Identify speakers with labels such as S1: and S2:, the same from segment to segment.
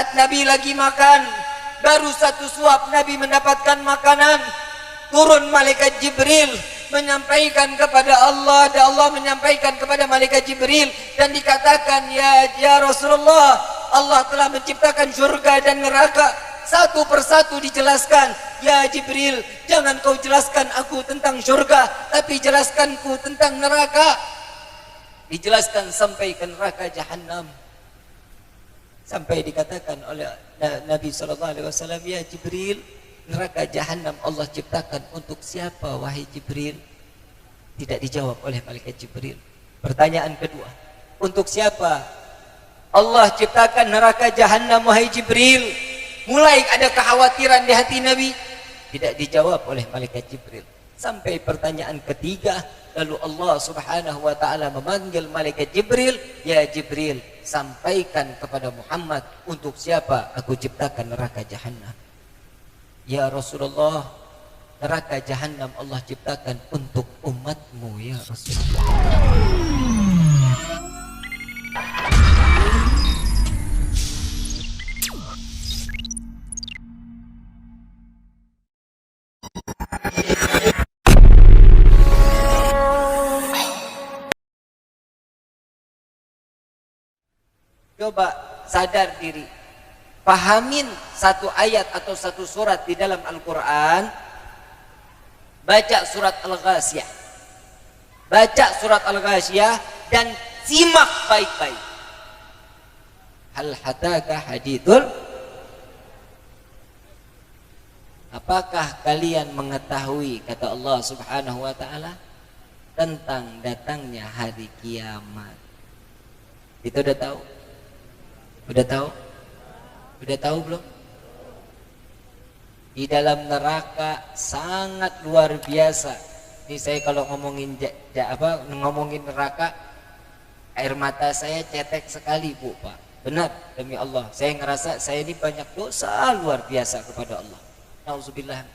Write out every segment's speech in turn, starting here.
S1: Saat Nabi lagi makan, baru satu suap Nabi mendapatkan makanan, turun malaikat Jibril menyampaikan kepada Allah, dan Allah menyampaikan kepada malaikat Jibril dan dikatakan, ya Rasulullah, Allah telah menciptakan surga dan neraka. Satu persatu dijelaskan. Ya Jibril, jangan kau jelaskan aku tentang surga, tapi jelaskanku tentang neraka. Dijelaskan sampai ke neraka Jahannam. Sampai dikatakan oleh Nabi SAW, ya Jibril, neraka Jahannam Allah ciptakan untuk siapa wahai Jibril? Tidak dijawab oleh malaikat Jibril. Pertanyaan kedua, untuk siapa Allah ciptakan neraka Jahannam wahai Jibril? Mulai ada kekhawatiran di hati Nabi. Tidak dijawab oleh malaikat Jibril. Sampai pertanyaan ketiga, lalu Allah Subhanahu wa ta'ala memanggil malaikat Jibril, ya Jibril, sampaikan kepada Muhammad untuk siapa aku ciptakan neraka Jahannam. Ya Rasulullah, neraka Jahannam Allah ciptakan untuk umatmu ya Rasulullah. Coba sadar diri, pahamin satu ayat atau satu surat di dalam Al-Quran. Baca surat Al-Ghasyiyah, baca surat Al-Ghasyiyah dan simak baik-baik. Hal hataka hadithul, apakah kalian mengetahui, kata Allah Subhanahu wa ta'ala, tentang datangnya hari kiamat? Itu udah tahu? Udah tahu? Udah tahu belum? Di dalam neraka sangat luar biasa. Ini saya kalau ngomongin ngomongin neraka, air mata saya cetek sekali, Bu, Pak. Benar, demi Allah. Saya ngerasa saya ini banyak dosa luar biasa kepada Allah. Nauzubillah.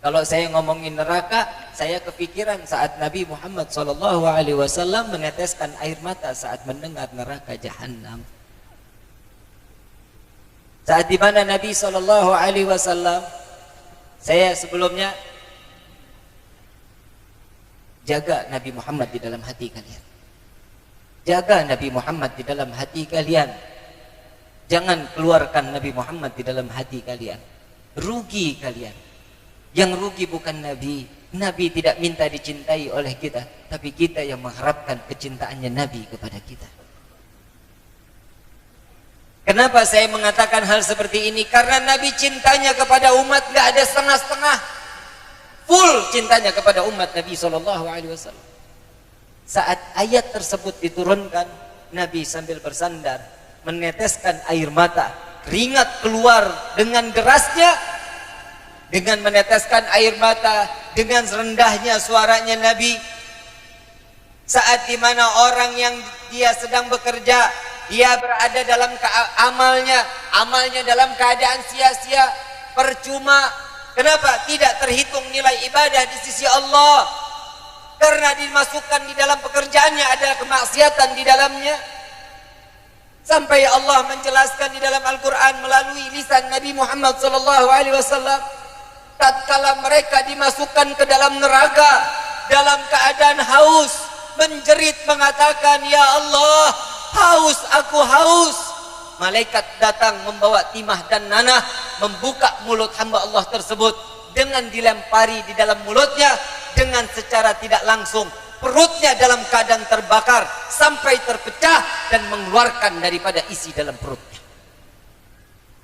S1: Kalau saya ngomongin neraka, saya kepikiran saat Nabi Muhammad SAW meneteskan air mata saat mendengar neraka Jahannam. Saat di mana Nabi SAW, saya sebelumnya jaga Nabi Muhammad di dalam hati kalian. Jaga Nabi Muhammad di dalam hati kalian. Jangan keluarkan Nabi Muhammad di dalam hati kalian. Rugi kalian. Yang rugi bukan Nabi. Nabi tidak minta dicintai oleh kita, tapi kita yang mengharapkan kecintaannya Nabi kepada kita. Kenapa saya mengatakan hal seperti ini? Karena Nabi cintanya kepada umat gak ada setengah-setengah. Full cintanya kepada umat Nabi SAW. Saat ayat tersebut diturunkan, Nabi sambil bersandar meneteskan air mata, keringat keluar dengan derasnya. Dengan meneteskan air mata, dengan rendahnya suaranya Nabi. Saat dimana orang yang dia sedang bekerja, dia berada dalam amalnya dalam keadaan sia-sia, percuma. Kenapa? Tidak terhitung nilai ibadah di sisi Allah, karena dimasukkan di dalam pekerjaannya ada kemaksiatan di dalamnya. Sampai Allah menjelaskan di dalam Al-Quran melalui lisan Nabi Muhammad SAW, tatkala mereka dimasukkan ke dalam neraka dalam keadaan haus, menjerit mengatakan, ya Allah, haus, aku haus. Malaikat datang membawa timah dan nanah, membuka mulut hamba Allah tersebut. Dengan dilempari di dalam mulutnya, dengan secara tidak langsung perutnya dalam keadaan terbakar sampai terpecah dan mengeluarkan daripada isi dalam perutnya.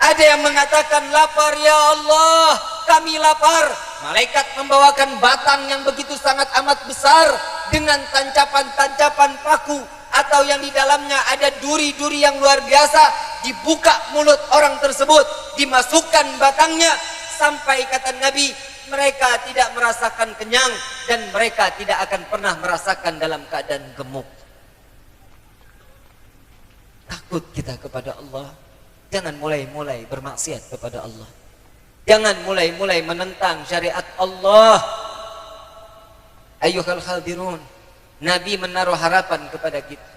S1: Ada yang mengatakan, lapar ya Allah, kami lapar. Malaikat membawakan batang yang begitu sangat amat besar dengan tancapan-tancapan paku, atau yang di dalamnya ada duri-duri yang luar biasa. Dibuka mulut orang tersebut, dimasukkan batangnya, sampai kata Nabi, mereka tidak merasakan kenyang dan mereka tidak akan pernah merasakan dalam keadaan gemuk. Takut kita kepada Allah. Jangan mulai-mulai bermaksiat kepada Allah. Jangan mulai-mulai menentang syariat Allah. Ayyuhal khadirun, Nabi menaruh harapan kepada kita.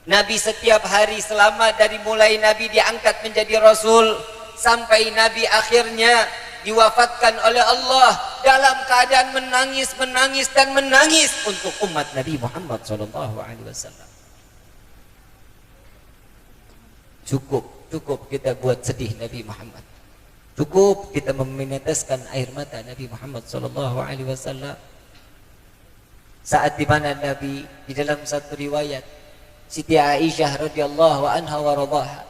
S1: Nabi setiap hari selama dari mulai Nabi diangkat menjadi Rasul sampai Nabi akhirnya diwafatkan oleh Allah dalam keadaan menangis dan menangis untuk umat Nabi Muhammad SAW. Cukup kita buat sedih Nabi Muhammad. Cukup kita meneteskan air mata Nabi Muhammad SAW. Saat di mana Nabi di dalam satu riwayat Siti Aisyah radhiyallahu anha wa radhaha,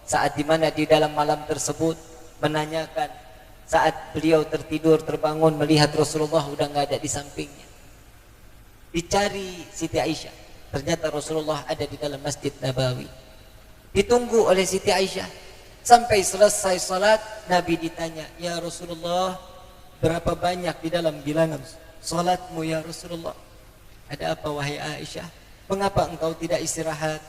S1: saat di mana di dalam malam tersebut menanyakan saat beliau terbangun melihat Rasulullah udah nggak ada di sampingnya. Dicari Siti Aisyah, ternyata Rasulullah ada di dalam Masjid Nabawi. Ditunggu oleh Siti Aisyah sampai selesai salat. Nabi ditanya, "Ya Rasulullah, berapa banyak di dalam bilangan salatmu ya Rasulullah?" "Ada apa wahai Aisyah? Mengapa engkau tidak istirahat?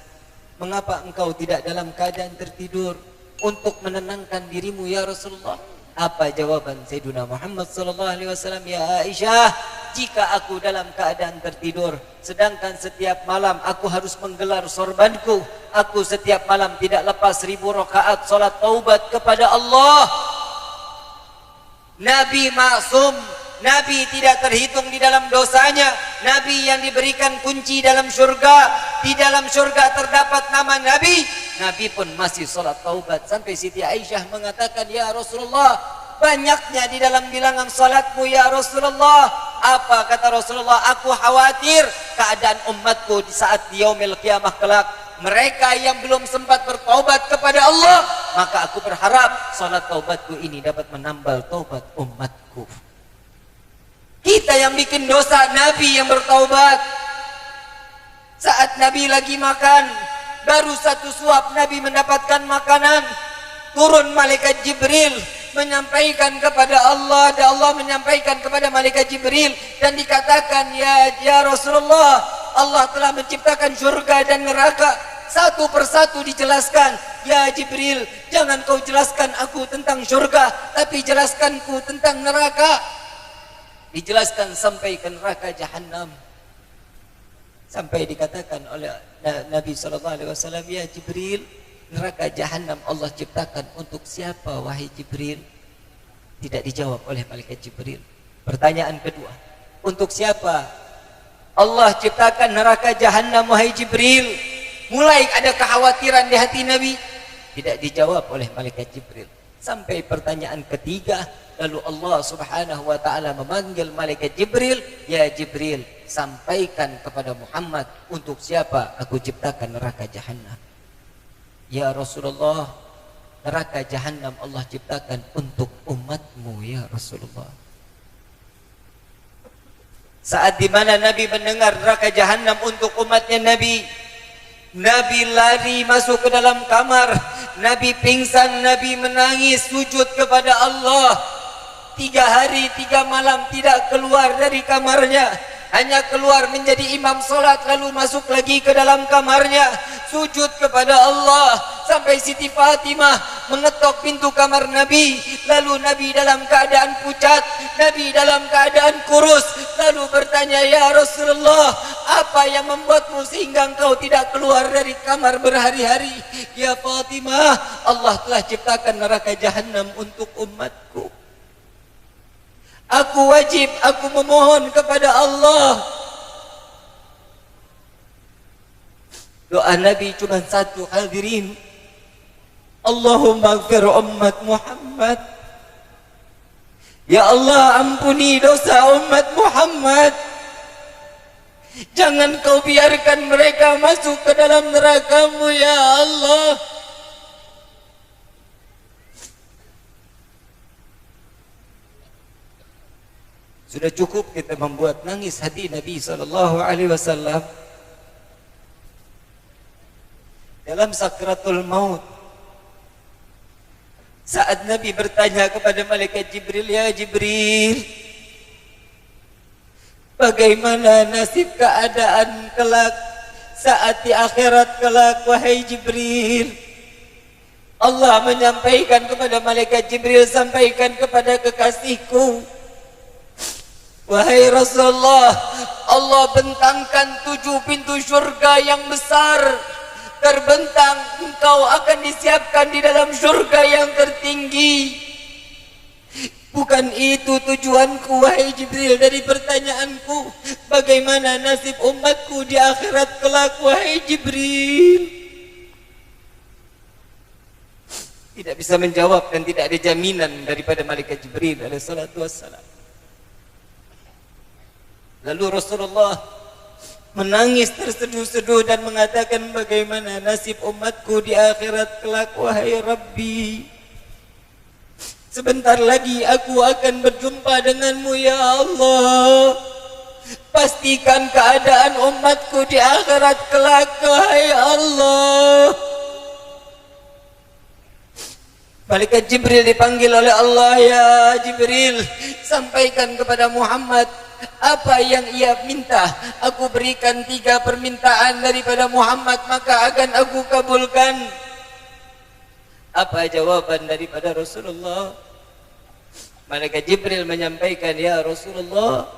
S1: Mengapa engkau tidak dalam keadaan tertidur untuk menenangkan dirimu ya Rasulullah?" Apa jawaban Sayyidina Muhammad SAW? "Ya Aisyah, jika aku dalam keadaan tertidur, sedangkan setiap malam aku harus menggelar sorbanku, aku setiap malam tidak lepas 1000 rakaat salat taubat kepada Allah." Nabi maksum, Nabi tidak terhitung di dalam dosanya. Nabi yang diberikan kunci dalam surga. Di dalam surga terdapat nama Nabi. Nabi pun masih salat taubat. Sampai Siti Aisyah mengatakan, "Ya Rasulullah, banyaknya di dalam bilangan salatmu ya Rasulullah." Apa kata Rasulullah? "Aku khawatir keadaan umatku di saat di yaumil qiyamah kelak, mereka yang belum sempat bertaubat kepada Allah, maka aku berharap salat taubatku ini dapat menambal taubat umatku." Kita yang bikin dosa, Nabi yang bertaubat. Saat Nabi lagi makan, baru satu suap Nabi mendapatkan makanan, turun malaikat Jibril menyampaikan kepada Allah, dan Allah menyampaikan kepada malaikat Jibril dan dikatakan, ya Rasulullah, Allah telah menciptakan surga dan neraka. Satu persatu dijelaskan. "Ya Jibril, jangan kau jelaskan aku tentang surga, tapi jelaskanku tentang neraka." Dijelaskan sampai ke neraka Jahannam. Sampai dikatakan oleh Nabi SAW, "Ya Jibril, neraka Jahannam Allah ciptakan untuk siapa wahai Jibril?" Tidak dijawab oleh malaikat Jibril. Pertanyaan kedua, "Untuk siapa Allah ciptakan neraka Jahannam wahai Jibril?" Mulai ada kekhawatiran di hati Nabi. Tidak dijawab oleh malaikat Jibril. Sampai pertanyaan ketiga, lalu Allah Subhanahu wa ta'ala memanggil malaikat Jibril, "Ya Jibril, sampaikan kepada Muhammad untuk siapa aku ciptakan neraka Jahannam." "Ya Rasulullah, neraka Jahannam Allah ciptakan untuk umatmu ya Rasulullah." Saat dimana Nabi mendengar neraka Jahannam untuk umatnya Nabi lari masuk ke dalam kamar. Nabi pingsan, Nabi menangis, sujud kepada Allah. 3 hari 3 malam tidak keluar dari kamarnya. Hanya keluar menjadi imam solat, lalu masuk lagi ke dalam kamarnya, sujud kepada Allah. Sampai Siti Fatimah mengetok pintu kamar Nabi. Lalu Nabi dalam keadaan pucat, Nabi dalam keadaan kurus. Lalu bertanya, "Ya Rasulullah, apa yang membuatmu sehingga engkau tidak keluar dari kamar berhari-hari?" "Ya Fatimah, Allah telah ciptakan neraka Jahannam untuk umatku. Aku memohon kepada Allah." Doa Nabi cuma satu, hadirin. Allahumma ighfir ummat Muhammad. Ya Allah, ampuni dosa umat Muhammad. Jangan kau biarkan mereka masuk ke dalam neraka-Mu ya Allah. Sudah cukup kita membuat nangis hati Nabi SAW dalam sakratul maut. Saat Nabi bertanya kepada malaikat Jibril, "Ya Jibril, bagaimana nasib keadaan kelak saat di akhirat kelak wahai Jibril?" Allah menyampaikan kepada malaikat Jibril, "Sampaikan kepada kekasihku, wahai Rasulullah, Allah bentangkan 7 pintu surga yang besar. terbentang, engkau akan disiapkan di dalam surga yang tertinggi. Bukan itu tujuanku, wahai Jibril, dari pertanyaanku. Bagaimana nasib umatku di akhirat kelak, wahai Jibril? Tidak bisa menjawab dan tidak ada jaminan daripada malaikat Jibril alaihi salatu wassalam. Lalu Rasulullah menangis terseduh-seduh dan mengatakan, bagaimana nasib umatku di akhirat kelak, wahai Rabbi? Sebentar lagi aku akan berjumpa denganmu, ya Allah. Pastikan keadaan umatku di akhirat kelak, wahai Allah. Malaikat Jibril dipanggil oleh Allah, ya Jibril, sampaikan kepada Muhammad apa yang ia minta. Aku berikan 3 permintaan daripada Muhammad, maka akan aku kabulkan. Apa jawaban daripada Rasulullah? Malaikat Jibril menyampaikan, ya Rasulullah,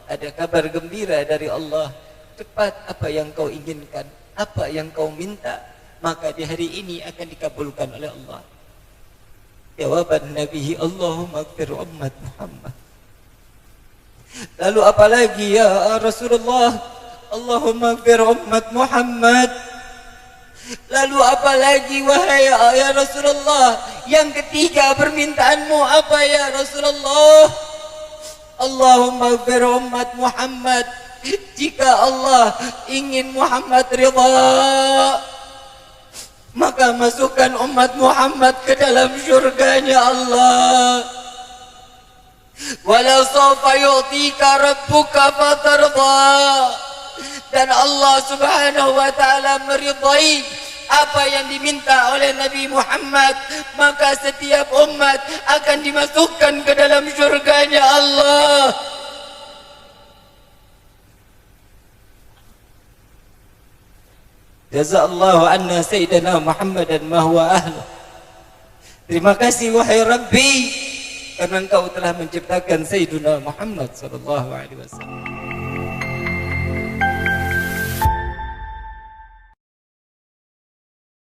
S1: ada kabar gembira dari Allah. Cepat apa yang kau inginkan, apa yang kau minta, maka di hari ini akan dikabulkan oleh Allah. Jawaban Nabi, Allahumma ighfir ummat Muhammad. Lalu apalagi ya Rasulullah? Allahumma ighfir ummat Muhammad. Lalu apalagi wahai ya Rasulullah? Yang ketiga permintaanmu apa ya Rasulullah? Allahumma ighfir ummat Muhammad. Jika Allah ingin Muhammad ridha, maka masukkan umat Muhammad ke dalam syurganya Allah. Wala sawfa yu'tika rabbuka fatarda. Dan Allah subhanahu wa ta'ala meridai apa yang diminta oleh Nabi Muhammad, maka setiap umat akan dimasukkan ke dalam syurganya Allah. Jazallahu anna sayyidina Muhammadan ma huwa ahlu. Terima kasih wahai Rabbi, karena engkau telah menciptakan Sayyidina Muhammad sallallahu alaihi wasallam.